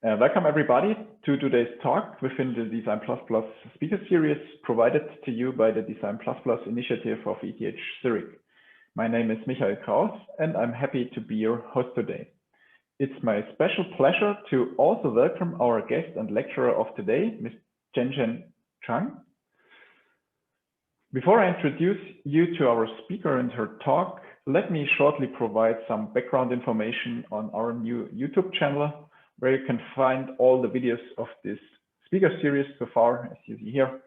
Welcome everybody to today's talk within the Design++ speaker series provided to you by the Design++ initiative of ETH Zürich. My name is Michael Kraus and I'm happy to be your host today. It's my special pleasure to also welcome our guest and lecturer of today, Ms. Jen Jen Chung. Before I introduce you to our speaker and her talk, let me shortly provide some background information on our new YouTube channel, where you can find all the videos of this speaker series so far, as you see here.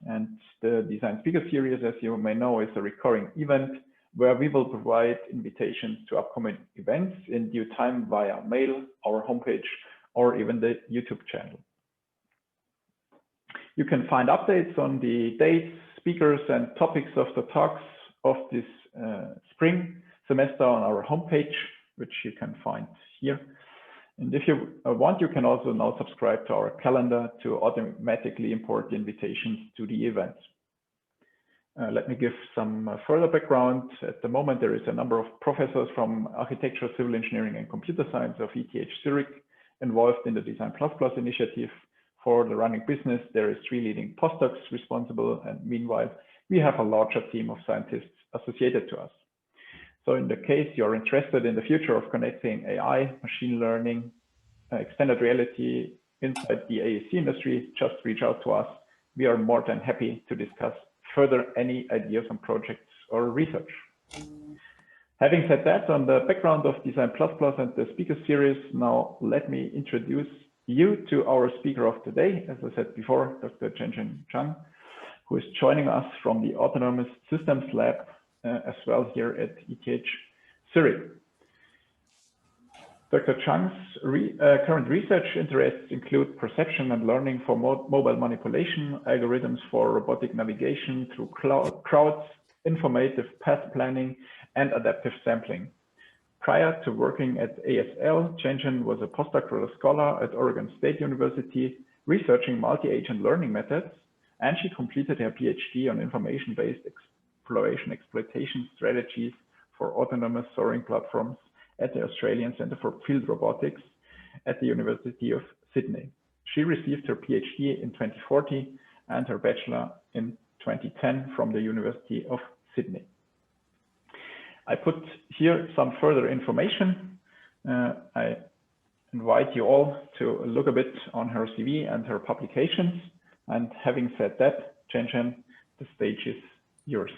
And the Design Speaker Series, as you may know, is a recurring event where we will provide invitations to upcoming events in due time via mail, our homepage, or even the YouTube channel. You can find updates on the dates, speakers, and topics of the talks of this spring semester on our homepage, which you can find here. And if you want, you can also now subscribe to our calendar to automatically import the invitations to the event. Let me give some further background. At the moment, there is a number of professors from architecture, civil engineering, and computer science of ETH Zürich involved in the Design++ initiative. For the running business, there is 3 leading postdocs responsible, and meanwhile, we have a larger team of scientists associated to us. So in the case you're interested in the future of connecting AI, machine learning, extended reality inside the AEC industry, just reach out to us. We are more than happy to discuss further any ideas on projects or research. Having said that, on the background of Design++ and the speaker series, now let me introduce you to our speaker of today, as I said before, Dr. Jen Jen Chung, who is joining us from the Autonomous Systems Lab as well here at ETH Zürich. Dr. Chung's current research interests include perception and learning for mobile manipulation, algorithms for robotic navigation through crowds, informative path planning, and adaptive sampling. Prior to working at ASL, Jen Jen was a postdoctoral scholar at Oregon State University, researching multi-agent learning methods, and she completed her PhD on information-based exploitation strategies for autonomous soaring platforms at the Australian Centre for Field Robotics at the University of Sydney. She received her PhD in 2014 and her bachelor in 2010 from the University of Sydney. I put here some further information. I invite you all to look a bit on her CV and her publications. And having said that, Jen Jen, the stage is yours.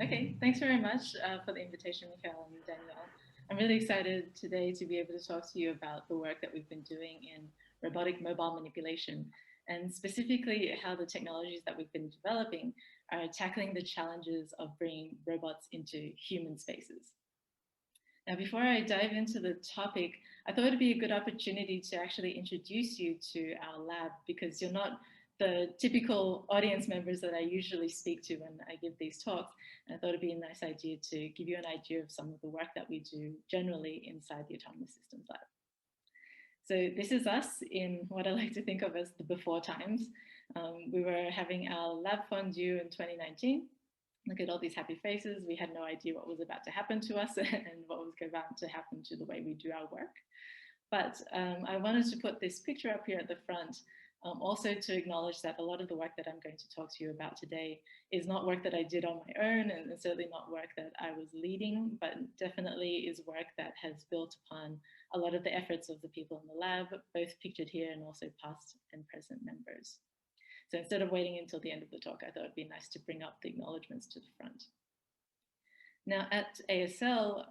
Okay, thanks very much for the invitation, Michael and Danielle. I'm really excited today to be able to talk to you about the work that we've been doing in robotic mobile manipulation, and specifically how the technologies that we've been developing are tackling the challenges of bringing robots into human spaces. Now, before I dive into the topic, I thought it'd be a good opportunity to actually introduce you to our lab, because you're not the typical audience members that I usually speak to when I give these talks. And I thought it'd be a nice idea to give you an idea of some of the work that we do generally inside the Autonomous Systems Lab. So this is us in what I like to think of as the before times. We were having our lab fondue in 2019. Look at all these happy faces. We had no idea what was about to happen to us and what was about to happen to the way we do our work. But I wanted to put this picture up here at the front, also to acknowledge that a lot of the work that I'm going to talk to you about today is not work that I did on my own, and certainly not work that I was leading, but definitely is work that has built upon a lot of the efforts of the people in the lab, both pictured here and also past and present members. So instead of waiting until the end of the talk, I thought it'd be nice to bring up the acknowledgements to the front. Now at ASL,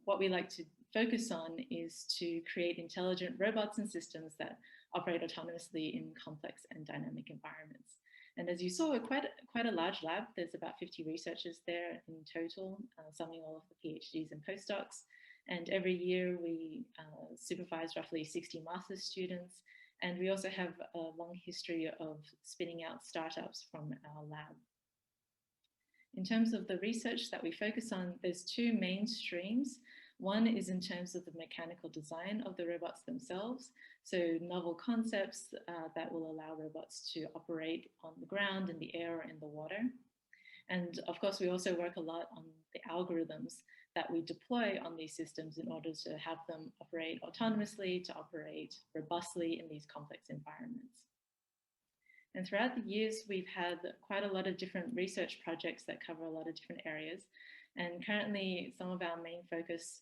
what we like to focus on is to create intelligent robots and systems that operate autonomously in complex and dynamic environments. And as you saw, we're quite a large lab. There's about 50 researchers there in total, summing all of the PhDs and postdocs. And every year we supervise roughly 60 master's students. And we also have a long history of spinning out startups from our lab. In terms of the research that we focus on, there's 2 main streams. One is in terms of the mechanical design of the robots themselves, so novel concepts that will allow robots to operate on the ground, in the air, or in the water. And of course, we also work a lot on the algorithms that we deploy on these systems in order to have them operate autonomously, to operate robustly in these complex environments. And throughout the years, we've had quite a lot of different research projects that cover a lot of different areas. And currently, some of our main focus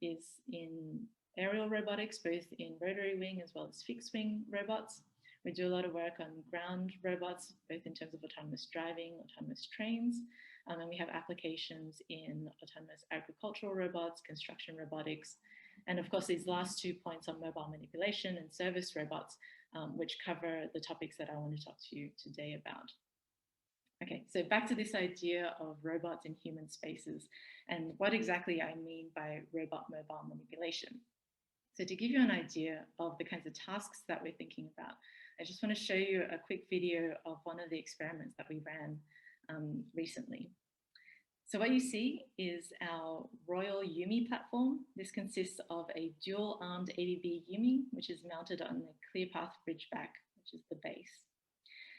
is in aerial robotics, both in rotary wing as well as fixed wing robots. We do a lot of work on ground robots, both in terms of autonomous driving, autonomous trains, and we have applications in autonomous agricultural robots, construction robotics, and of course, these last 2 points on mobile manipulation and service robots, which cover the topics that I want to talk to you today about. Okay, so back to this idea of robots in human spaces and what exactly I mean by robot mobile manipulation. So to give you an idea of the kinds of tasks that we're thinking about, I just want to show you a quick video of one of the experiments that we ran recently. So what you see is our Royal Yumi platform. This consists of a dual-armed ABB Yumi, which is mounted on a ClearPath Bridgeback, which is the base.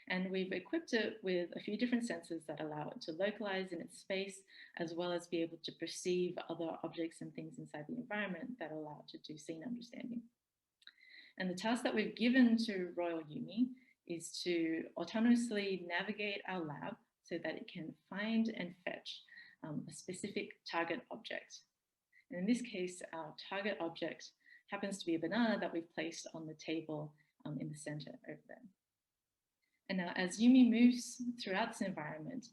And we've equipped it with a few different sensors that allow it to localize in its space, as well as be able to perceive other objects and things inside the environment that allow it to do scene understanding. And the task that we've given to Royal Yumi is to autonomously navigate our lab so that it can find and fetch a specific target object. And in this case, our target object happens to be a banana that we've placed on the table in the center over there. And now as Yumi moves throughout this environment,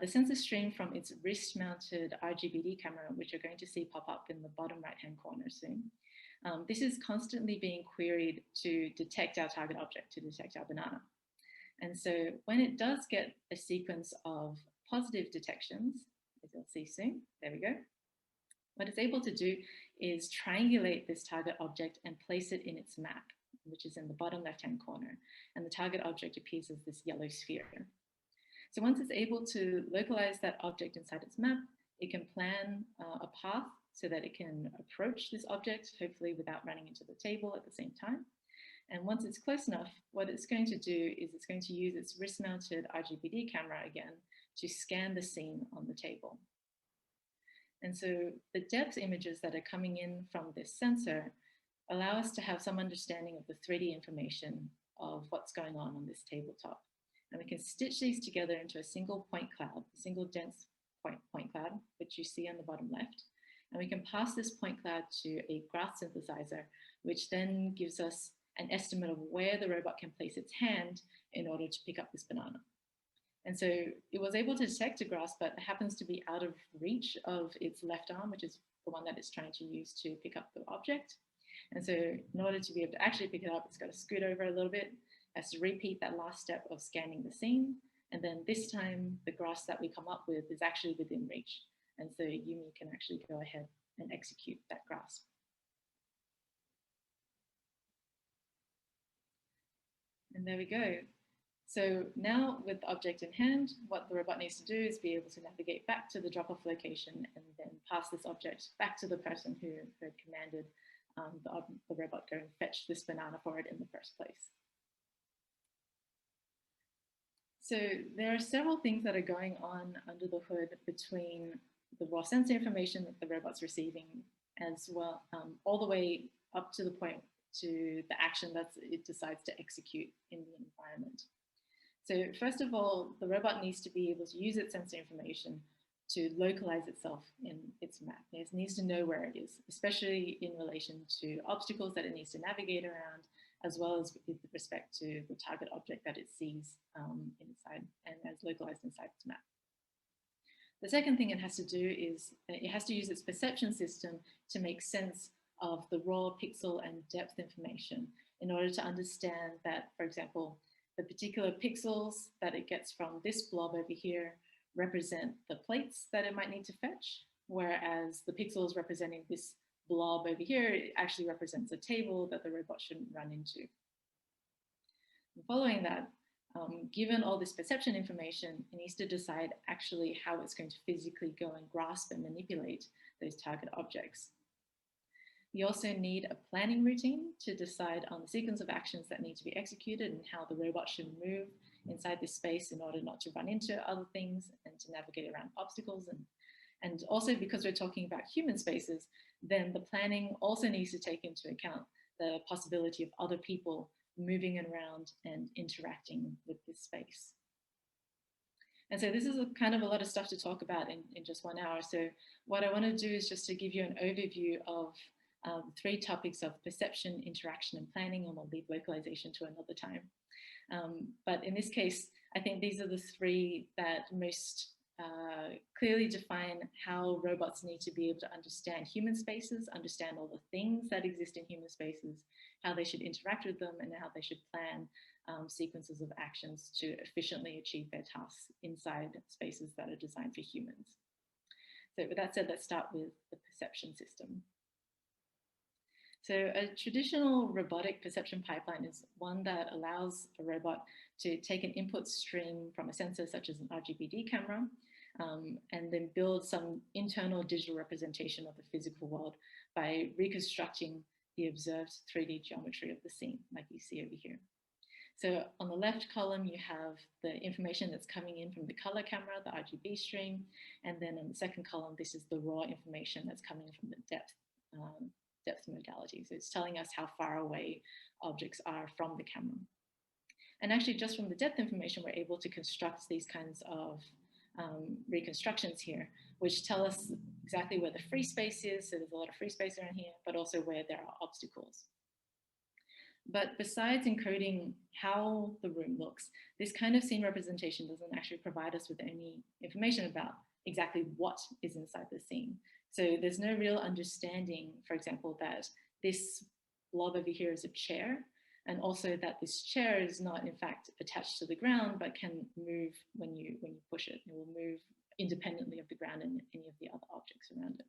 the sensors stream from its wrist-mounted RGBD camera, which you're going to see pop up in the bottom right-hand corner soon. This is constantly being queried to detect our target object, to detect our banana. And so when it does get a sequence of positive detections, as you'll see soon, there we go, what it's able to do is triangulate this target object and place it in its map, which is in the bottom left-hand corner. And the target object appears as this yellow sphere. So once it's able to localize that object inside its map, it can plan a path so that it can approach this object, hopefully without running into the table at the same time. And once it's close enough, what it's going to do is it's going to use its wrist-mounted RGBD camera again to scan the scene on the table. And so the depth images that are coming in from this sensor allow us to have some understanding of the 3D information of what's going on this tabletop. And we can stitch these together into a single point cloud, a single dense point cloud, which you see on the bottom left. And we can pass this point cloud to a graph synthesizer, which then gives us an estimate of where the robot can place its hand in order to pick up this banana. And so it was able to detect a grass, but it happens to be out of reach of its left arm, which is the one that it's trying to use to pick up the object. And so in order to be able to actually pick it up, it's got to scoot over a little bit, has to repeat that last step of scanning the scene. And then this time, the grass that we come up with is actually within reach. And so Yumi can actually go ahead and execute that grasp. And there we go. So now with the object in hand, what the robot needs to do is be able to navigate back to the drop-off location and then pass this object back to the person who had commanded the robot go and fetch this banana for it in the first place. So there are several things that are going on under the hood between the raw sensor information that the robot's receiving as well, all the way up to the point to the action that it decides to execute in the environment. So first of all, the robot needs to be able to use its sensor information to localize itself in its map. It needs to know where it is, especially in relation to obstacles that it needs to navigate around, as well as with respect to the target object that it sees inside and as localized inside its map. The second thing it has to do is it has to use its perception system to make sense of the raw pixel and depth information in order to understand that, for example, the particular pixels that it gets from this blob over here represent the plates that it might need to fetch, whereas the pixels representing this blob over here actually represents a table that the robot shouldn't run into. And following that, given all this perception information, it needs to decide actually how it's going to physically go and grasp and manipulate those target objects. You also need a planning routine to decide on the sequence of actions that need to be executed and how the robot should move inside this space in order not to run into other things and to navigate around obstacles. And also because we're talking about human spaces, then the planning also needs to take into account the possibility of other people moving around and interacting with this space. And so this is kind of a lot of stuff to talk about in just 1 hour. So what I want to do is just to give you an overview of 3 topics of perception, interaction, and planning, and we'll leave localization to another time. But in this case, I think these are the 3 that most clearly define how robots need to be able to understand human spaces, understand all the things that exist in human spaces, how they should interact with them, and how they should plan sequences of actions to efficiently achieve their tasks inside spaces that are designed for humans. So with that said, let's start with the perception system. So a traditional robotic perception pipeline is one that allows a robot to take an input stream from a sensor such as an RGBD camera and then build some internal digital representation of the physical world by reconstructing the observed 3D geometry of the scene, like you see over here. So on the left column, you have the information that's coming in from the color camera, the RGB stream. And then in the second column, this is the raw information that's coming from the depth modality. So it's telling us how far away objects are from the camera. And actually just from the depth information, we're able to construct these kinds of reconstructions here, which tell us exactly where the free space is. So there's a lot of free space around here, but also where there are obstacles. But besides encoding how the room looks, this kind of scene representation doesn't actually provide us with any information about exactly what is inside the scene. So there's no real understanding, for example, that this blob over here is a chair, and also that this chair is not in fact attached to the ground, but can move when you push it. It will move independently of the ground and any of the other objects around it.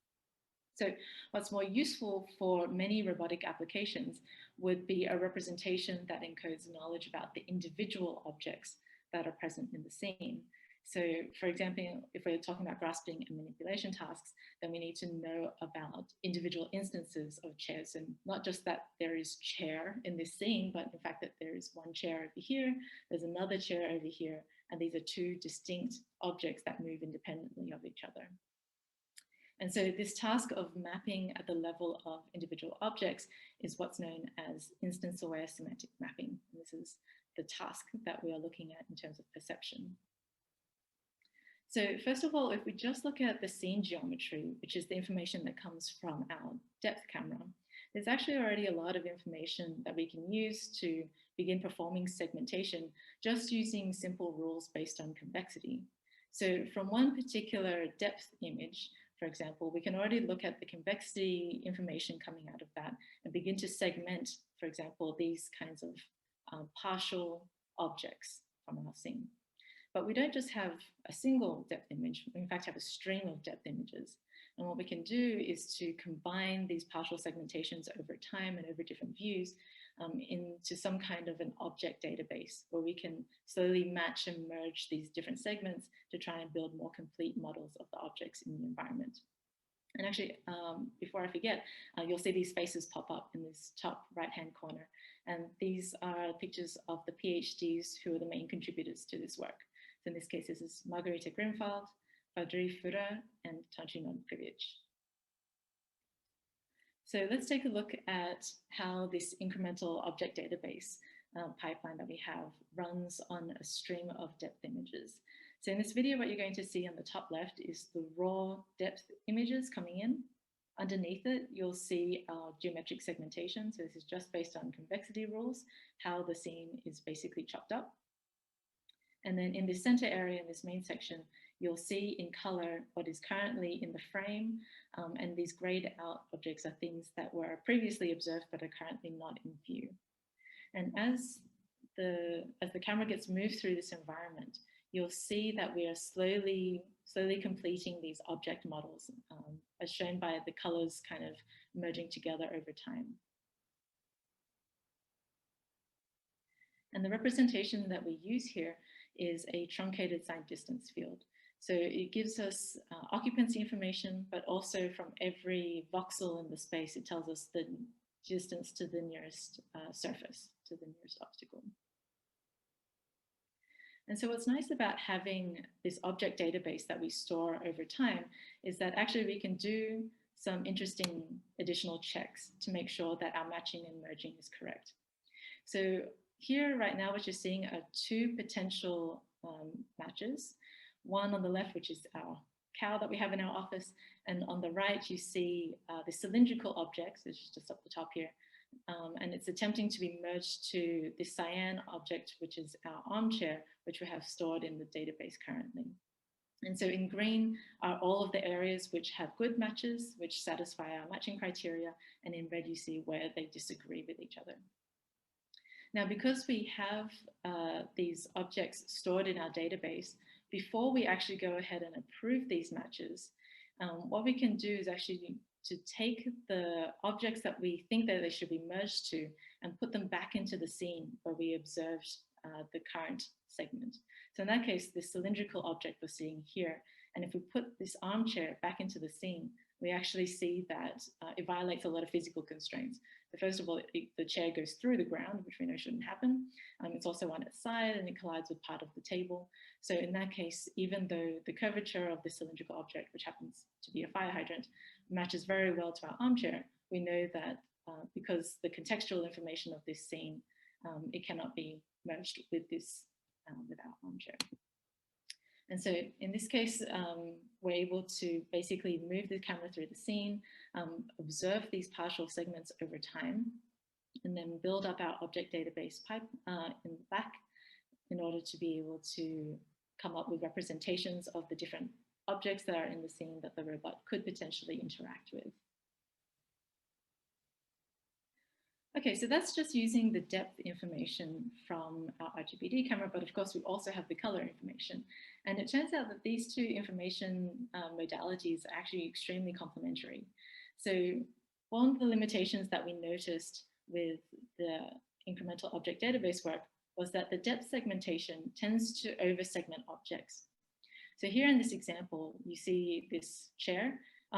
So what's more useful for many robotic applications would be a representation that encodes knowledge about the individual objects that are present in the scene. So for example, if we're talking about grasping and manipulation tasks, then we need to know about individual instances of chairs, and not just that there is chair in this scene, but in fact that there is one chair over here, there's another chair over here, and these are 2 distinct objects that move independently of each other. And so this task of mapping at the level of individual objects is what's known as instance-aware semantic mapping. And this is the task that we are looking at in terms of perception. So first of all, if we just look at the scene geometry, which is the information that comes from our depth camera, there's actually already a lot of information that we can use to begin performing segmentation just using simple rules based on convexity. So from one particular depth image, for example, we can already look at the convexity information coming out of that and begin to segment, for example, these kinds of partial objects from our scene. But we don't just have a single depth image, we in fact have a stream of depth images. And what we can do is to combine these partial segmentations over time and over different views into some kind of an object database where we can slowly match and merge these different segments to try and build more complete models of the objects in the environment. And actually, before I forget, you'll see these faces pop up in this top right-hand corner. And these are pictures of the PhDs who are the main contributors to this work. So in this case, this is Margarita Grimfeld, Badri Fura, and Tanjunon Privic. So let's take a look at how this incremental object database pipeline that we have runs on a stream of depth images. So in this video, what you're going to see on the top left is the raw depth images coming in. Underneath it, you'll see our geometric segmentation. So this is just based on convexity rules, how the scene is basically chopped up. And then in the center area, in this main section, you'll see in color what is currently in the frame. And these grayed out objects are things that were previously observed but are currently not in view. And as the camera gets moved through this environment, you'll see that we are slowly completing these object models, as shown by the colors kind of merging together over time. And the representation that we use here is a truncated signed distance field. So it gives us occupancy information, but also from every voxel in the space, it tells us the distance to the nearest surface, to the nearest obstacle. And so what's nice about having this object database that we store over time is that actually we can do some interesting additional checks to make sure that our matching and merging is correct. So here right now, what you're seeing are two potential matches. One on the left, which is our cow that we have in our office, and on the right, you see the cylindrical object, which is just up the top here, and it's attempting to be merged to the cyan object, which is our armchair, which we have stored in the database currently. And so in green are all of the areas which have good matches, which satisfy our matching criteria, and in red you see where they disagree with each other. Now, because we have these objects stored in our database, before we actually go ahead and approve these matches, what we can do is actually to take the objects that we think that they should be merged to and put them back into the scene where we observed the current segment. So in that case, this cylindrical object we're seeing here, and if we put this armchair back into the scene, we actually see that it violates a lot of physical constraints. So first of all, the chair goes through the ground, which we know shouldn't happen. It's also on its side and it collides with part of the table. So in that case, even though the curvature of the cylindrical object, which happens to be a fire hydrant, matches very well to our armchair, we know that because the contextual information of this scene, it cannot be merged with this, with our armchair. And so in this case, we're able to basically move the camera through the scene, observe these partial segments over time, and then build up our object database pipe in the back in order to be able to come up with representations of the different objects that are in the scene that the robot could potentially interact with. Okay, so that's just using the depth information from our RGBD camera, but of course we also have the color information. And it turns out that these two information modalities are actually extremely complementary. So one of the limitations that we noticed with the incremental object database work was that the depth segmentation tends to over-segment objects. So here in this example, you see this chair,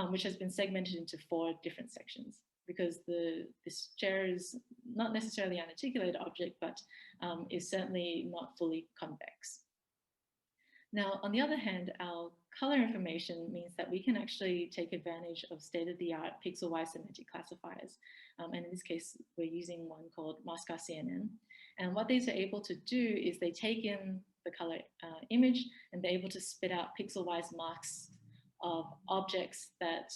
which has been segmented into 4 different sections, because this chair is not necessarily an articulated object, but is certainly not fully convex. Now, on the other hand, our color information means that we can actually take advantage of state-of-the-art pixel-wise semantic classifiers. And in this case, we're using one called Moscow CNN. And what these are able to do is they take in the color image and they're able to spit out pixel-wise marks of objects that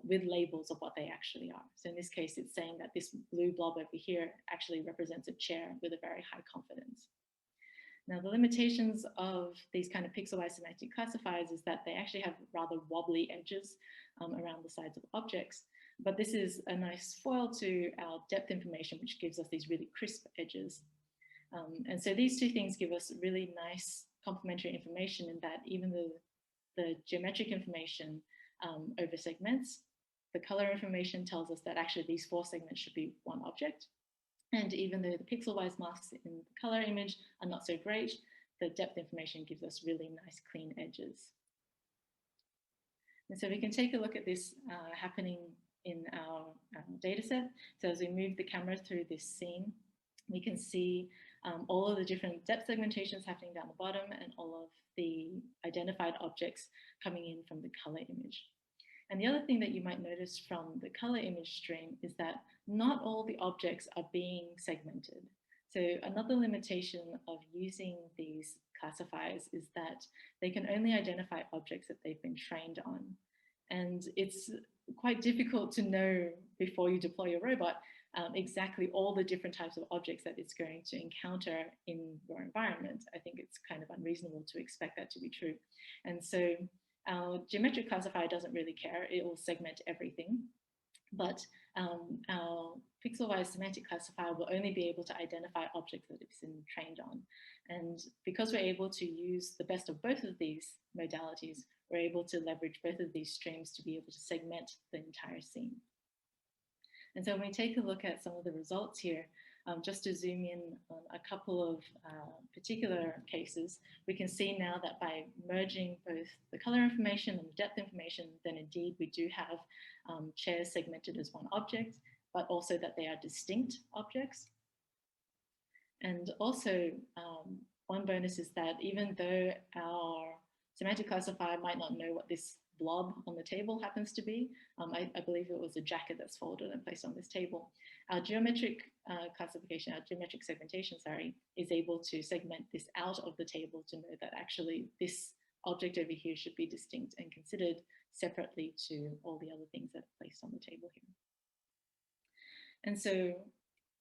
with labels of what they actually are. So in this case, it's saying that this blue blob over here actually represents a chair with a very high confidence. Now, the limitations of these kind of pixel-wise semantic classifiers is that they actually have rather wobbly edges around the sides of objects. But this is a nice foil to our depth information, which gives us these really crisp edges. And so these two things give us really nice complementary information in that even though the geometric information over segments, the color information tells us that actually these 4 segments should be one object. And even though the pixel-wise masks in the color image are not so great, the depth information gives us really nice clean edges. And so we can take a look at this happening in our data set. So as we move the camera through this scene, we can see all of the different depth segmentations happening down the bottom and all of the identified objects coming in from the color image. And the other thing that you might notice from the color image stream is that not all the objects are being segmented. So another limitation of using these classifiers is that they can only identify objects that they've been trained on. And it's quite difficult to know before you deploy your robot exactly all the different types of objects that it's going to encounter in your environment. I think it's kind of unreasonable to expect that to be true. And so our geometric classifier doesn't really care. It will segment everything. But our pixel-wise semantic classifier will only be able to identify objects that it's been trained on. And because we're able to use the best of both of these modalities, we're able to leverage both of these streams to be able to segment the entire scene. And so when we take a look at some of the results here, just to zoom in on a couple of particular cases, we can see now that by merging both the color information and the depth information, then indeed we do have chairs segmented as one object, but also that they are distinct objects. And also one bonus is that even though our semantic classifier might not know what this blob on the table happens to be, I believe it was a jacket that's folded and placed on this table, our geometric classification, our geometric segmentation, sorry, is able to segment this out of the table to know that actually this object over here should be distinct and considered separately to all the other things that are placed on the table here. And so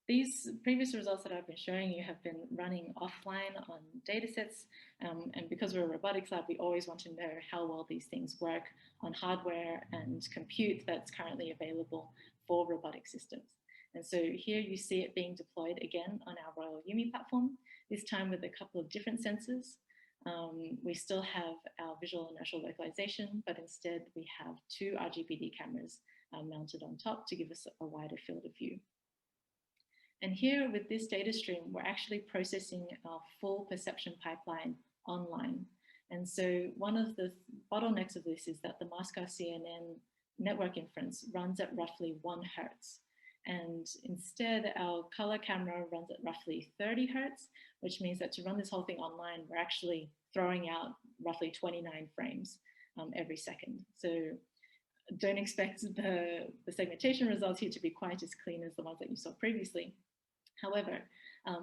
these previous results that I've been showing you have been running offline on datasets, and because we're a robotics lab, we always want to know how well these things work on hardware and compute that's currently available for robotic systems. And so here you see it being deployed again on our Royal Yumi platform, this time with a couple of different sensors. We still have our visual inertial localization, but instead we have 2 RGBD cameras mounted on top to give us a wider field of view. And here with this data stream, we're actually processing our full perception pipeline online. And so one of the bottlenecks of this is that the Moscow CNN network inference runs at roughly 1 Hertz. And instead, our color camera runs at roughly 30 Hertz, which means that to run this whole thing online, we're actually throwing out roughly 29 frames every second. So don't expect the segmentation results here to be quite as clean as the ones that you saw previously. However,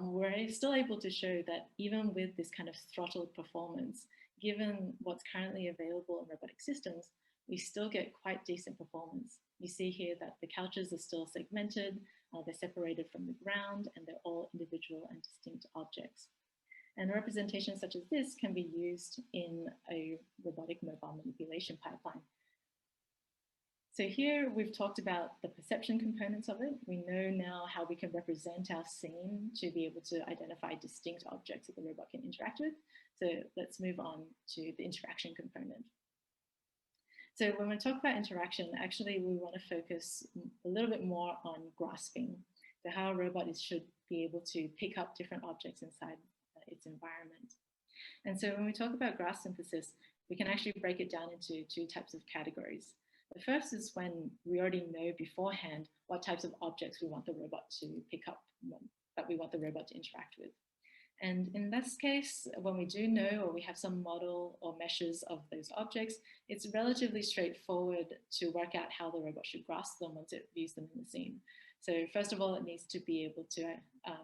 we're still able to show that even with this kind of throttled performance, given what's currently available in robotic systems, we still get quite decent performance. You see here that the couches are still segmented, they're separated from the ground, and they're all individual and distinct objects. And a representation such as this can be used in a robotic mobile manipulation pipeline. So here we've talked about the perception components of it. We know now how we can represent our scene to be able to identify distinct objects that the robot can interact with. So let's move on to the interaction component. So when we talk about interaction, actually we want to focus a little bit more on grasping. So how a robot should be able to pick up different objects inside its environment. And so when we talk about grasp synthesis, we can actually break it down into 2 types of categories. The first is when we already know beforehand what types of objects we want the robot to pick up, that we want the robot to interact with. And in this case, when we do know or we have some model or meshes of those objects, it's relatively straightforward to work out how the robot should grasp them once it views them in the scene. So first of all, it needs to be able to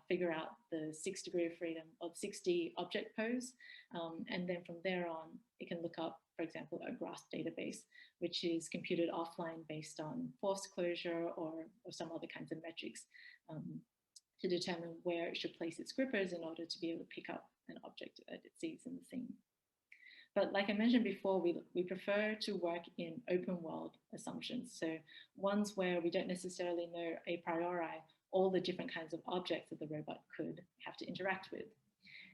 figure out the 6 degree of freedom or 6D object pose. And then from there on, it can look up, for example, a grasp database, which is computed offline based on force closure or some other kinds of metrics to determine where it should place its grippers in order to be able to pick up an object that it sees in the scene. But like I mentioned before, we prefer to work in open world assumptions. So ones where we don't necessarily know a priori all the different kinds of objects that the robot could have to interact with.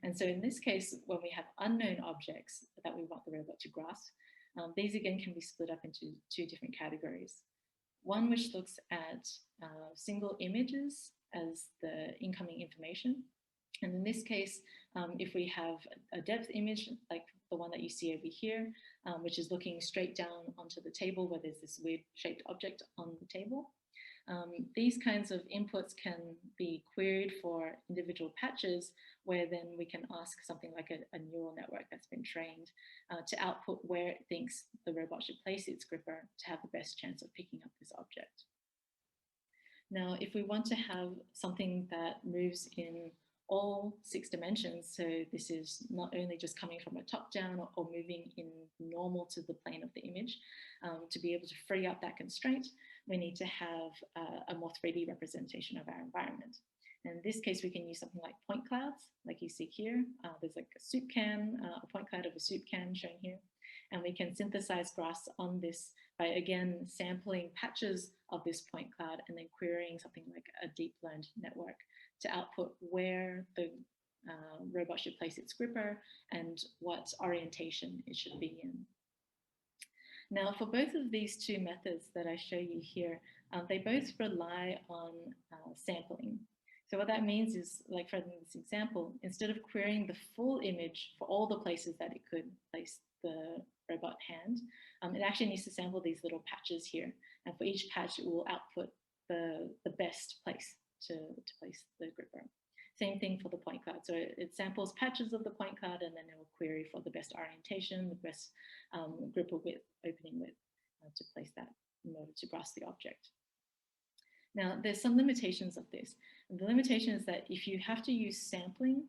And so in this case, when we have unknown objects that we want the robot to grasp, these again can be split up into 2 different categories. One which looks at single images as the incoming information. And in this case, if we have a depth image, like the one that you see over here, which is looking straight down onto the table where there's this weird shaped object on the table, these kinds of inputs can be queried for individual patches, where then we can ask something like a neural network that's been trained to output where it thinks the robot should place its gripper to have the best chance of picking up this object. Now, if we want to have something that moves in all 6 dimensions, so this is not only just coming from a top down or moving in normal to the plane of the image, to be able to free up that constraint, we need to have a more 3D representation of our environment. And in this case, we can use something like point clouds, like you see here. There's like a soup can, a point cloud of a soup can shown here. And we can synthesize graphs on this by, again, sampling patches of this point cloud and then querying something like a deep learned network to output where the robot should place its gripper and what orientation it should be in. Now, for both of these 2 methods that I show you here, they both rely on sampling. So what that means is, like for this example, instead of querying the full image for all the places that it could place the robot hand, it actually needs to sample these little patches here. And for each patch, it will output the best place to place the gripper. Same thing for the point cloud. So it samples patches of the point cloud, and then it will query for the best orientation, the best gripper width, opening width to place that in order to grasp the object. Now, there's some limitations of this. And the limitation is that if you have to use sampling,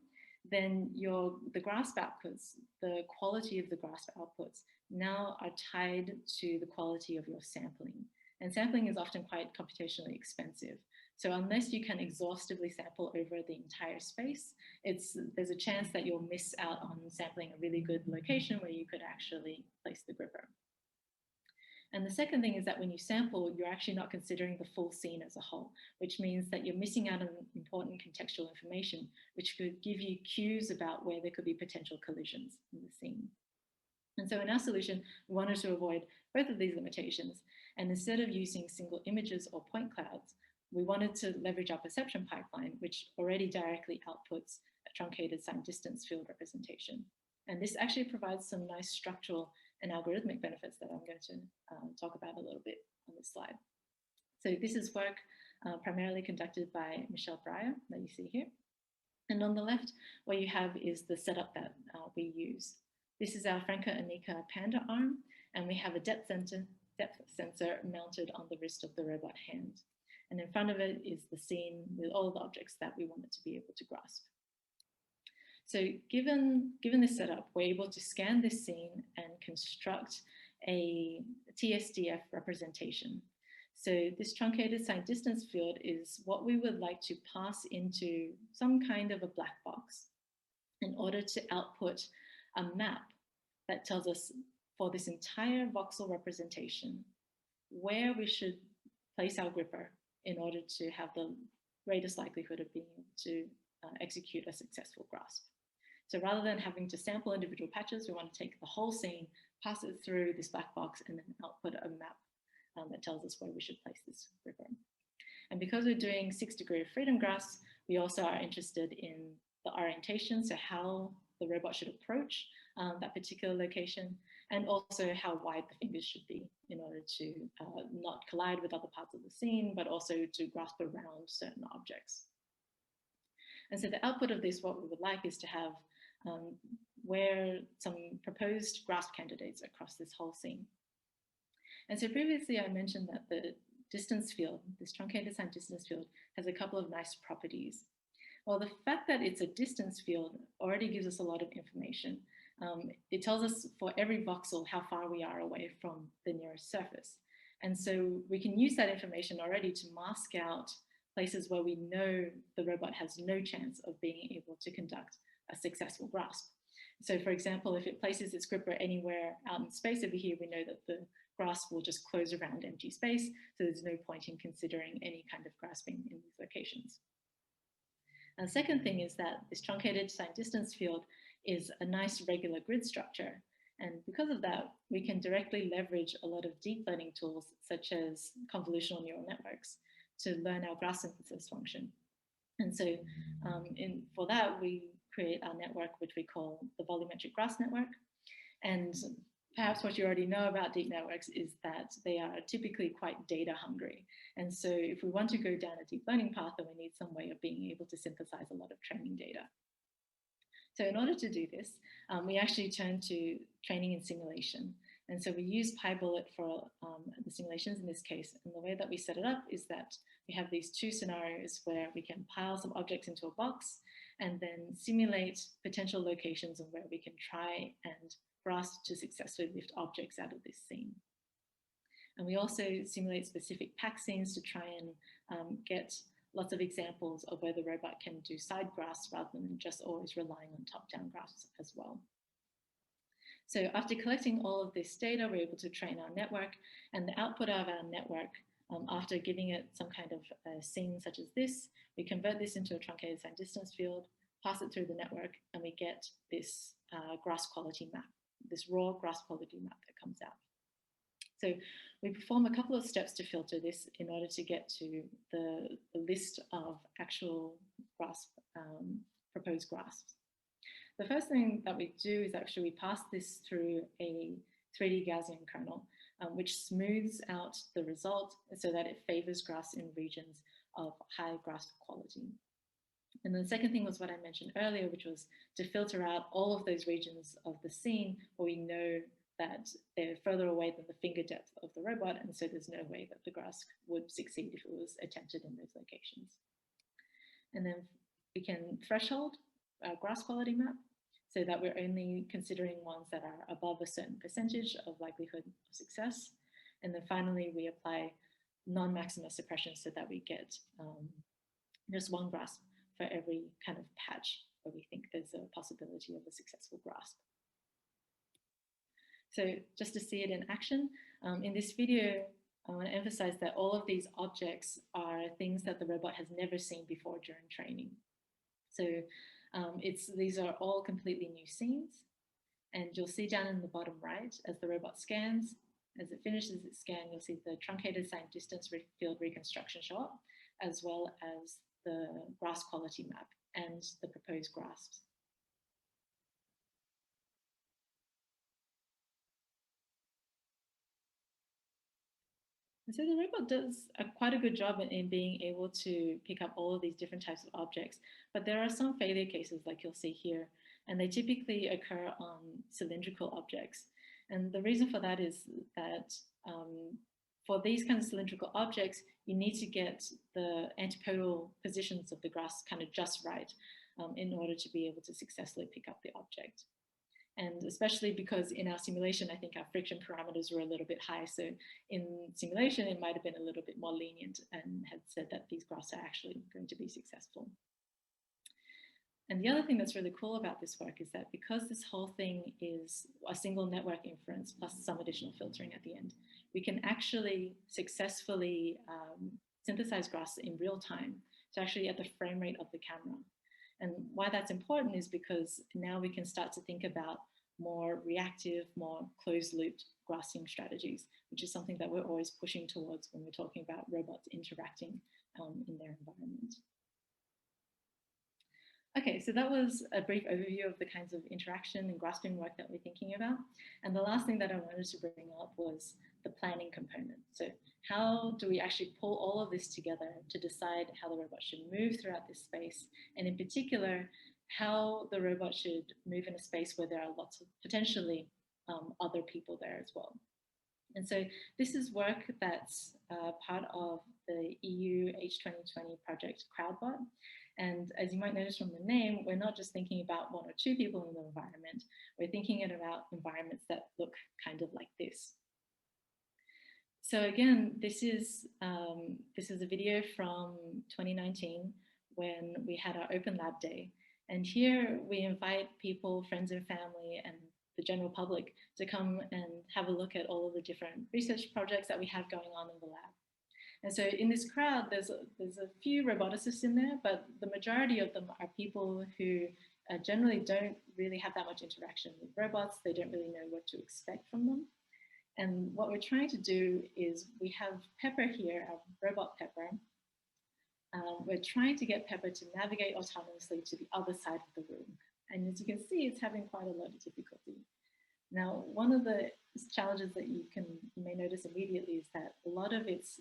then the grasp outputs, the quality of the grasp outputs now are tied to the quality of your sampling. And sampling is often quite computationally expensive. So unless you can exhaustively sample over the entire space, there's a chance that you'll miss out on sampling a really good location where you could actually place the gripper. And the second thing is that when you sample, you're actually not considering the full scene as a whole, which means that you're missing out on important contextual information, which could give you cues about where there could be potential collisions in the scene. And so in our solution, we wanted to avoid both of these limitations. And instead of using single images or point clouds, we wanted to leverage our perception pipeline, which already directly outputs a truncated signed distance field representation. And this actually provides some nice structural and algorithmic benefits that I'm going to talk about a little bit on this slide. So this is work primarily conducted by Michelle Breyer that you see here. And on the left, what you have is the setup that we use. This is our Franca Anika Panda arm, and we have a depth sensor mounted on the wrist of the robot hand. And in front of it is the scene with all of the objects that we want it to be able to grasp. So given this setup, we're able to scan this scene and construct a TSDF representation. So this truncated signed distance field is what we would like to pass into some kind of a black box in order to output a map that tells us for this entire voxel representation where we should place our gripper in order to have the greatest likelihood of being able to execute a successful grasp. So rather than having to sample individual patches, we want to take the whole scene, pass it through this black box, and then output a map that tells us where we should place this gripper. And because we're doing 6-degree of freedom grasps, we also are interested in the orientation, so how the robot should approach that particular location, and also how wide the fingers should be in order to not collide with other parts of the scene, but also to grasp around certain objects. And so the output of this, what we would like is to have where some proposed grasp candidates across this whole scene. And so previously I mentioned that the distance field, this truncated signed distance field, has a couple of nice properties. Well, the fact that it's a distance field already gives us a lot of information. It tells us for every voxel how far we are away from the nearest surface. And so we can use that information already to mask out places where we know the robot has no chance of being able to conduct a successful grasp. So for example, if it places its gripper anywhere out in space over here, we know that the grasp will just close around empty space. So there's no point in considering any kind of grasping in these locations. And the second thing is that this truncated signed distance field is a nice regular grid structure. And because of that, we can directly leverage a lot of deep learning tools, such as convolutional neural networks, to learn our grasp synthesis function. And so for that, we create our network, which we call the volumetric grasp network. And perhaps what you already know about deep networks is that they are typically quite data hungry. And so if we want to go down a deep learning path, then we need some way of being able to synthesize a lot of training data. So in order to do this, we actually turn to training and simulation. And so we use PyBullet for the simulations in this case. And the way that we set it up is that we have these two scenarios where we can pile some objects into a box and then simulate potential locations of where we can try and grasp to successfully lift objects out of this scene. And we also simulate specific pack scenes to try and get lots of examples of where the robot can do side grasps rather than just always relying on top-down grasps as well. So after collecting all of this data, we're able to train our network, and the output of our network, after giving it some kind of a scene such as this, we convert this into a truncated signed distance field, pass it through the network, and we get this grasp quality map, this raw grasp quality map that comes out. So we perform a couple of steps to filter this in order to get to the list of actual grasp, proposed grasps. The first thing that we do is actually we pass this through a 3D Gaussian kernel, which smooths out the result so that it favors grasps in regions of high grasp quality. And the second thing was what I mentioned earlier, which was to filter out all of those regions of the scene where we know that they're further away than the finger depth of the robot, and so there's no way that the grasp would succeed if it was attempted in those locations. And then we can threshold our grasp quality map so that we're only considering ones that are above a certain percentage of likelihood of success. And then finally, we apply non-maxima suppression so that we get just one grasp for every kind of patch where we think there's a possibility of a successful grasp. So just to see it in action, in this video, I want to emphasize that all of these objects are things that the robot has never seen before during training. So these are all completely new scenes. And you'll see down in the bottom right, as the robot scans, as it finishes its scan, you'll see the truncated signed distance field reconstruction shot, as well as the grasp quality map and the proposed grasps. And so the robot does quite a good job in being able to pick up all of these different types of objects, but there are some failure cases like you'll see here, and they typically occur on cylindrical objects. And the reason for that is that for these kind of cylindrical objects, you need to get the antipodal positions of the grasp kind of just right in order to be able to successfully pick up the object. And especially because in our simulation, I think our friction parameters were a little bit high. So in simulation, it might have been a little bit more lenient and had said that these grasps are actually going to be successful. And the other thing that's really cool about this work is that because this whole thing is a single network inference plus some additional filtering at the end, we can actually successfully synthesize grasps in real time, so actually at the frame rate of the camera. And why that's important is because now we can start to think about more reactive, more closed-looped grasping strategies, which is something that we're always pushing towards when we're talking about robots interacting in their environment. Okay, so that was a brief overview of the kinds of interaction and grasping work that we're thinking about. And the last thing that I wanted to bring up was the planning component. So how do we actually pull all of this together to decide how the robot should move throughout this space? And in particular, how the robot should move in a space where there are lots of potentially other people there as well. And so this is work that's part of the EU H2020 project CrowdBot. And as you might notice from the name, we're not just thinking about one or two people in the environment, we're thinking about environments that look kind of like this. So again, this is a video from 2019 when we had our Open Lab Day. And here we invite people, friends and family, and the general public to come and have a look at all of the different research projects that we have going on in the lab. And so in this crowd, there's a few roboticists in there, but the majority of them are people who generally don't really have that much interaction with robots. They don't really know what to expect from them. And what we're trying to do is we have Pepper here, our robot Pepper. We're trying to get Pepper to navigate autonomously to the other side of the room. And as you can see, it's having quite a lot of difficulty. Now, one of the challenges that you may notice immediately is that a lot of its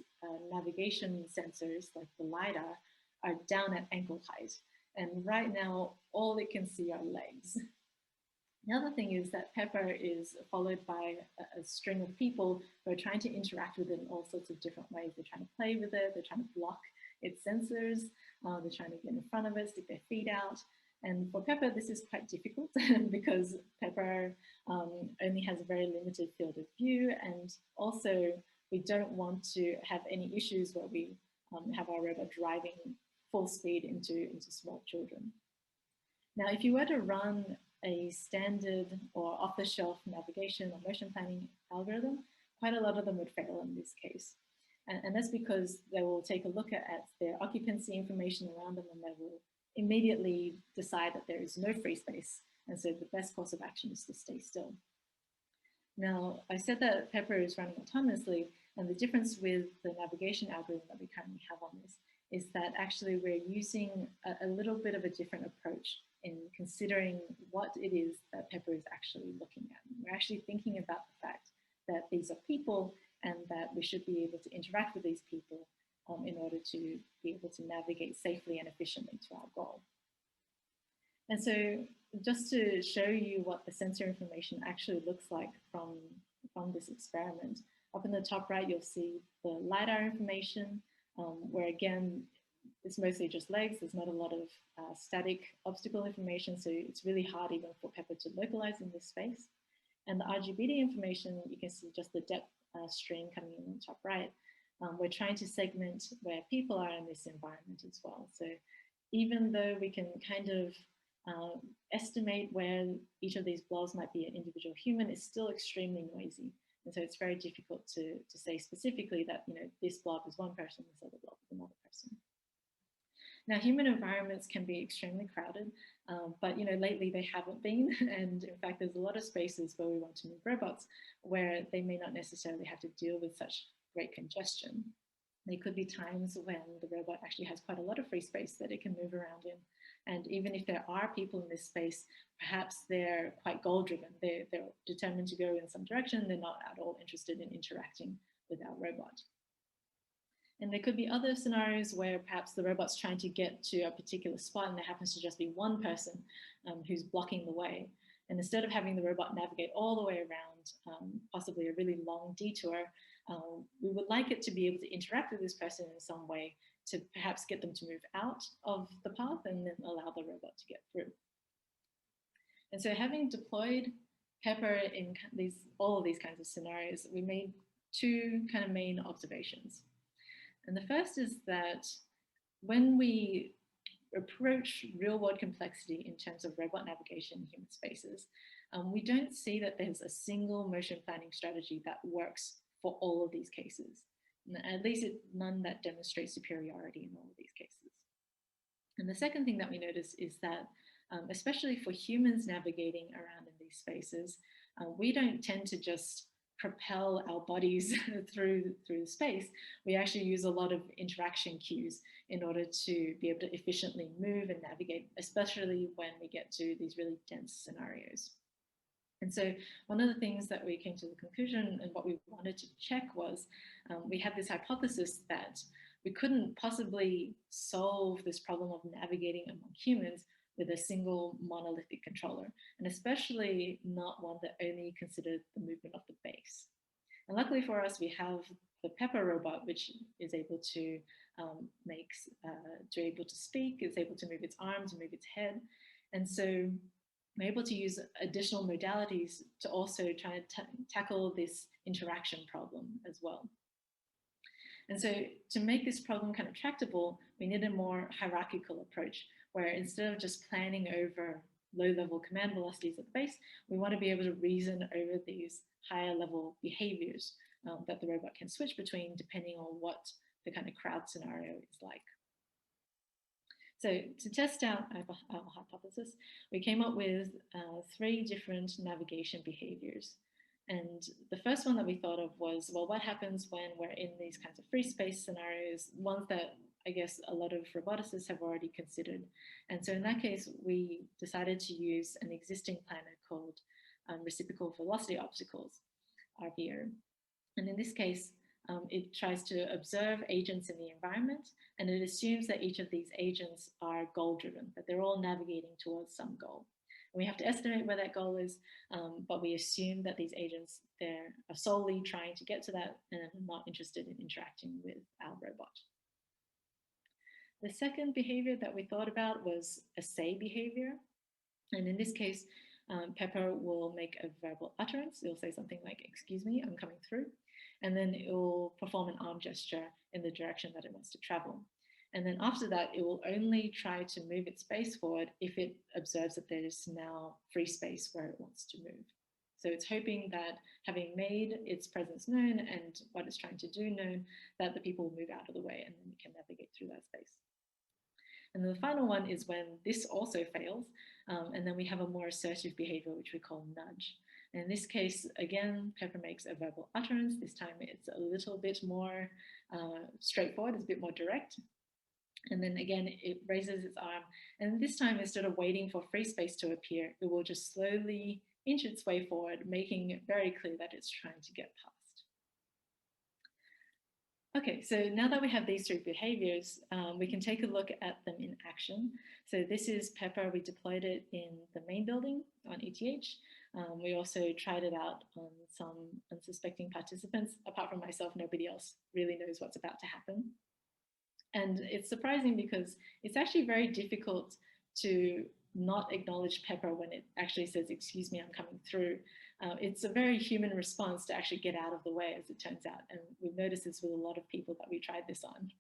navigation sensors, like the LiDAR, are down at ankle height. And right now, all it can see are legs. The other thing is that Pepper is followed by a string of people who are trying to interact with it in all sorts of different ways. They're trying to play with it, they're trying to block its sensors, they're trying to get in front of it, stick their feet out. And for Pepper, this is quite difficult because Pepper only has a very limited field of view. And also, we don't want to have any issues where we have our robot driving full speed into small children. Now, if you were to run a standard or off-the-shelf navigation or motion planning algorithm, quite a lot of them would fail in this case. And that's because they will take a look at their occupancy information around them, and they will immediately decide that there is no free space. And so the best course of action is to stay still. Now, I said that Pepper is running autonomously, and the difference with the navigation algorithm that we currently have on this is that actually we're using a little bit of a different approach in considering what it is that Pepper is actually looking at. We're actually thinking about the fact that these are people and that we should be able to interact with these people in order to be able to navigate safely and efficiently to our goal. And so just to show you what the sensor information actually looks like from this experiment, up in the top right, you'll see the LiDAR information, where again, it's mostly just legs. There's not a lot of static obstacle information, so it's really hard even for Pepper to localize in this space. And the RGBD information, you can see just the depth stream coming in the top right. We're trying to segment where people are in this environment as well. So even though we can kind of estimate where each of these blobs might be an individual human, it's still extremely noisy. And so it's very difficult to say specifically that, you know, this blob is one person, this other blob is another person. Now, human environments can be extremely crowded, but, you know, lately they haven't been. And in fact, there's a lot of spaces where we want to move robots where they may not necessarily have to deal with such great congestion. There could be times when the robot actually has quite a lot of free space that it can move around in. And even if there are people in this space, perhaps they're quite goal-driven. They're determined to go in some direction. They're not at all interested in interacting with our robot. And there could be other scenarios where perhaps the robot's trying to get to a particular spot and there happens to just be one person who's blocking the way. And instead of having the robot navigate all the way around, possibly a really long detour, we would like it to be able to interact with this person in some way to perhaps get them to move out of the path and then allow the robot to get through. And so having deployed Pepper in all of these kinds of scenarios, we made two kind of main observations. And the first is that when we approach real-world complexity in terms of robot navigation in human spaces, we don't see that there's a single motion planning strategy that works for all of these cases. At least none that demonstrates superiority in all of these cases. And the second thing that we notice is that, especially for humans navigating around in these spaces, we don't tend to just propel our bodies through space. We actually use a lot of interaction cues in order to be able to efficiently move and navigate, especially when we get to these really dense scenarios. And so one of the things that we came to the conclusion and what we wanted to check was we had this hypothesis that we couldn't possibly solve this problem of navigating among humans with a single monolithic controller, and especially not one that only considered the movement of the base. And luckily for us, we have the Pepper robot, which is able to able to speak, it's able to move its arms, move its head. And so we're able to use additional modalities to also try to tackle this interaction problem as well. And so to make this problem kind of tractable, we need a more hierarchical approach, where instead of just planning over low-level command velocities at the base, we want to be able to reason over these higher-level behaviors that the robot can switch between depending on what the kind of crowd scenario is like. So to test out our hypothesis, we came up with 3 different navigation behaviors. And the first one that we thought of was, well, what happens when we're in these kinds of free space scenarios, ones that I guess a lot of roboticists have already considered. And so in that case, we decided to use an existing planner called reciprocal velocity obstacles, RVO. And in this case, it tries to observe agents in the environment, and it assumes that each of these agents are goal-driven, that they're all navigating towards some goal. And we have to estimate where that goal is, but we assume that these agents, are solely trying to get to that and are not interested in interacting with our robot. The second behavior that we thought about was a say behavior. And in this case, Pepper will make a verbal utterance. It'll say something like, "Excuse me, I'm coming through." And then it will perform an arm gesture in the direction that it wants to travel. And then after that, it will only try to move its space forward if it observes that there's now free space where it wants to move. So it's hoping that having made its presence known and what it's trying to do known, that the people will move out of the way and then it can navigate through that space. And then the final one is when this also fails, and then we have a more assertive behavior, which we call nudge. And in this case, again, Pepper makes a verbal utterance. This time it's a little bit more straightforward, it's a bit more direct. And then again, it raises its arm. And this time, instead of waiting for free space to appear, it will just slowly inch its way forward, making it very clear that it's trying to get past. Okay, so now that we have these three behaviors, we can take a look at them in action. So this is Pepper. We deployed it in the main building on ETH. We also tried it out on some unsuspecting participants. Apart from myself, nobody else really knows what's about to happen. And it's surprising because it's actually very difficult to not acknowledge Pepper when it actually says, "Excuse me, I'm coming through." It's a very human response to actually get out of the way, as it turns out. And we've noticed this with a lot of people that we tried this on.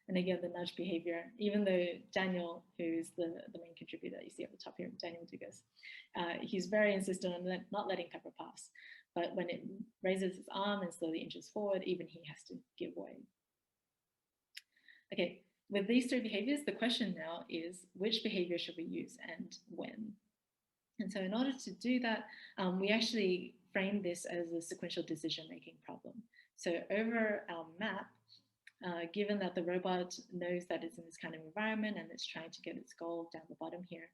And again, the nudge behavior, even though Daniel, who's the main contributor you see at the top here, Daniel Dugas, he's very insistent on not letting Pepper pass. But when it raises its arm and slowly inches forward, even he has to give way. Okay, with these three behaviors, the question now is which behavior should we use and when? And so in order to do that, we actually frame this as a sequential decision-making problem. So over our map, given that the robot knows that it's in this kind of environment and it's trying to get its goal down the bottom here,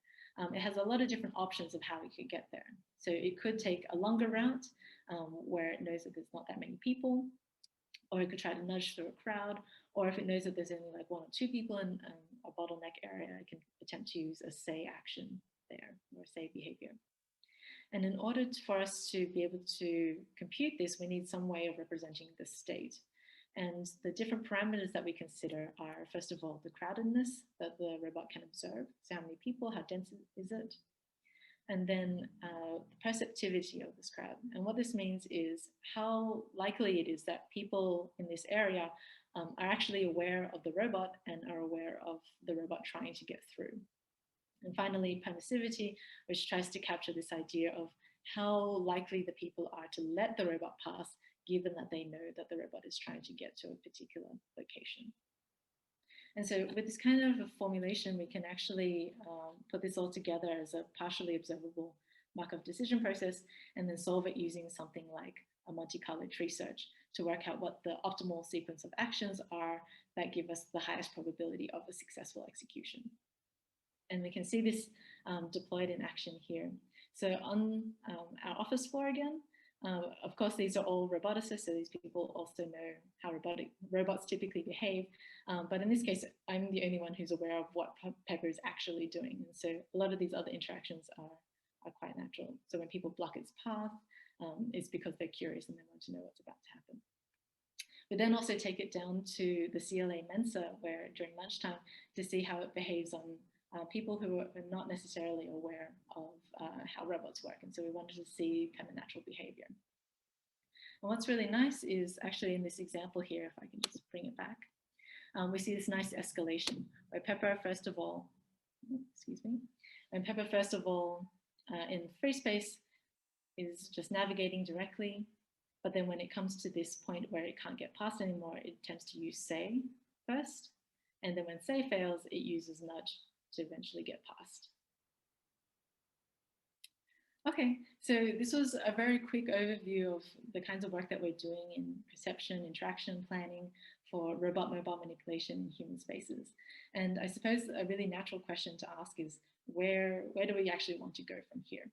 it has a lot of different options of how it could get there. So it could take a longer route where it knows that there's not that many people, or it could try to nudge through a crowd, or if it knows that there's only like one or two people in a bottleneck area, it can attempt to use a say action there, or say behavior. And in order for us to be able to compute this, we need some way of representing the state. And the different parameters that we consider are, first of all, the crowdedness that the robot can observe. So how many people, how dense is it? And then the perceptivity of this crowd. And what this means is how likely it is that people in this area are actually aware of the robot and are aware of the robot trying to get through. And finally, permissivity, which tries to capture this idea of how likely the people are to let the robot pass, given that they know that the robot is trying to get to a particular location. And so with this kind of a formulation, we can actually put this all together as a partially observable Markov decision process, and then solve it using something like a Monte Carlo tree search to work out what the optimal sequence of actions are that give us the highest probability of a successful execution. And we can see this deployed in action here. So on our office floor again, of course, these are all roboticists, so these people also know how robots typically behave. But in this case, I'm the only one who's aware of what Pepper is actually doing. And so a lot of these other interactions are quite natural. So when people block its path, it's because they're curious and they want to know what's about to happen. We then also take it down to the CLA Mensa, where during lunchtime, to see how it behaves on people who are not necessarily aware of how robots work. And so we wanted to see kind of natural behavior. And what's really nice is actually in this example here, if I can just bring it back, we see this nice escalation where Pepper, first of all, in free space is just navigating directly. But then when it comes to this point where it can't get past anymore, it tends to use say first. And then when say fails, it uses nudge to eventually get past. Okay, so this was a very quick overview of the kinds of work that we're doing in perception, interaction planning for robot mobile manipulation in human spaces. And I suppose a really natural question to ask is, where do we actually want to go from here?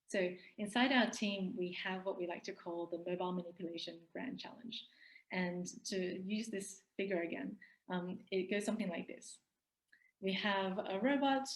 So inside our team, we have what we like to call the Mobile Manipulation Grand Challenge. And to use this figure again, it goes something like this. We have a robot,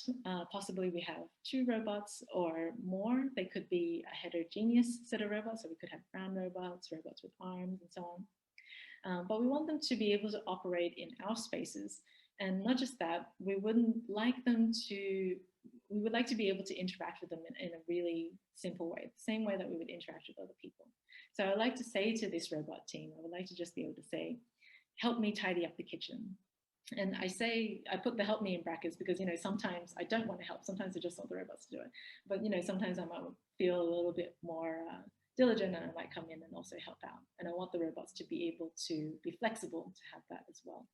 possibly we have two robots or more. They could be a heterogeneous set of robots, so we could have brown robots, robots with arms and so on. But we want them to be able to operate in our spaces. And not just that, we would like to be able to interact with them in a really simple way, the same way that we would interact with other people. So I like to say to this robot team, I would like to just be able to say, help me tidy up the kitchen. And I put the help me in brackets because, sometimes I don't want to help. Sometimes I just want the robots to do it. But, sometimes I might feel a little bit more diligent and I might come in and also help out. And I want the robots to be able to be flexible to have that as well.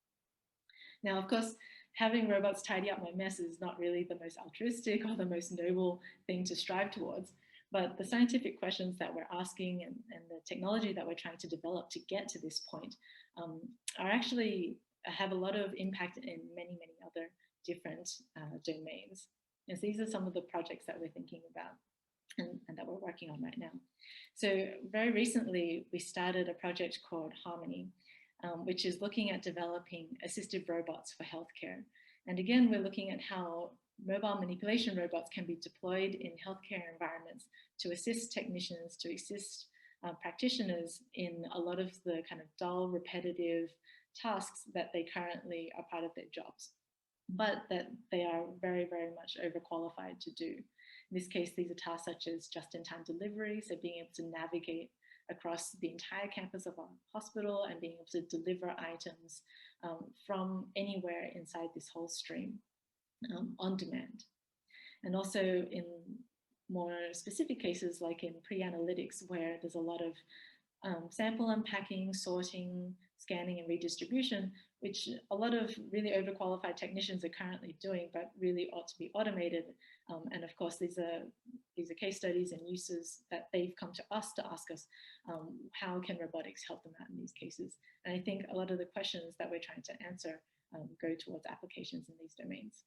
Now, of course, having robots tidy up my mess is not really the most altruistic or the most noble thing to strive towards. But the scientific questions that we're asking and the technology that we're trying to develop to get to this point are actually have a lot of impact in many, many other different domains. And so these are some of the projects that we're thinking about and that we're working on right now. So very recently, we started a project called Harmony, which is looking at developing assistive robots for healthcare. And again, we're looking at how mobile manipulation robots can be deployed in healthcare environments to assist technicians, to assist practitioners in a lot of the kind of dull, repetitive tasks that they currently are part of their jobs, but that they are very, very much overqualified to do. In this case, these are tasks such as just-in-time delivery, so being able to navigate across the entire campus of our hospital and being able to deliver items from anywhere inside this whole stream on demand. And also in more specific cases, like in pre-analytics, where there's a lot of sample unpacking, sorting, scanning, and redistribution, which a lot of really overqualified technicians are currently doing, but really ought to be automated. And of course, these are case studies and uses that they've come to us to ask us, how can robotics help them out in these cases? And I think a lot of the questions that we're trying to answer go towards applications in these domains.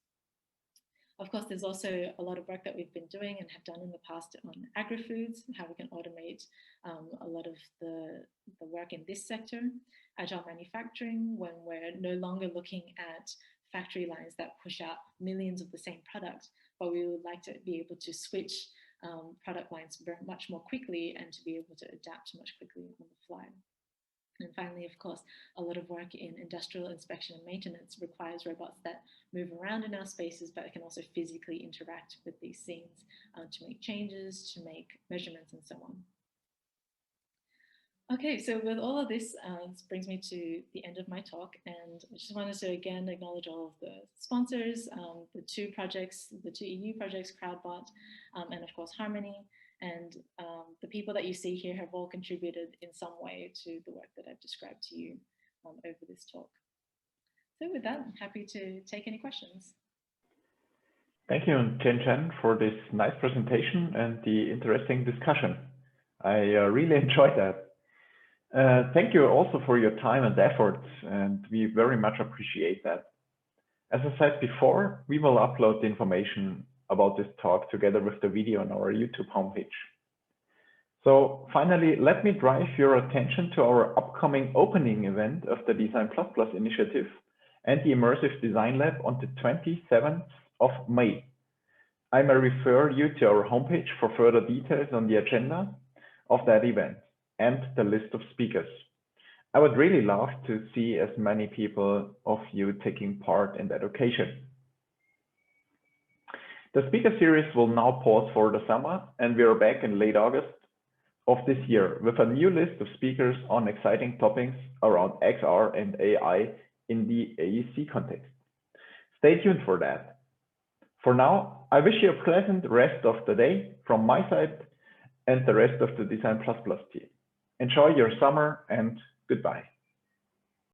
Of course, there's also a lot of work that we've been doing and have done in the past on agri-foods, how we can automate a lot of the work in this sector. Agile manufacturing, when we're no longer looking at factory lines that push out millions of the same product, but we would like to be able to switch product lines very much more quickly and to be able to adapt much quickly on the fly. And finally, of course, a lot of work in industrial inspection and maintenance requires robots that move around in our spaces, but can also physically interact with these scenes to make changes, to make measurements, and so on. Okay, so with all of this, this brings me to the end of my talk, and I just wanted to again acknowledge all of the sponsors, the two EU projects, CrowdBot, and of course Harmony. And the people that you see here have all contributed in some way to the work that I've described to you over this talk. So with that, I'm happy to take any questions. Thank you, Jen Jen, for this nice presentation and the interesting discussion. I really enjoyed that. Thank you also for your time and efforts, and we very much appreciate that. As I said before, we will upload the information about this talk together with the video on our YouTube homepage. So finally, let me drive your attention to our upcoming opening event of the Design++ initiative and the Immersive Design Lab on the 27th of May. I may refer you to our homepage for further details on the agenda of that event and the list of speakers. I would really love to see as many people of you taking part in that occasion. The speaker series will now pause for the summer, and we are back in late August of this year with a new list of speakers on exciting topics around XR and AI in the AEC context. Stay tuned for that. For now, I wish you a pleasant rest of the day from my side and the rest of the Design++ team. Enjoy your summer and goodbye.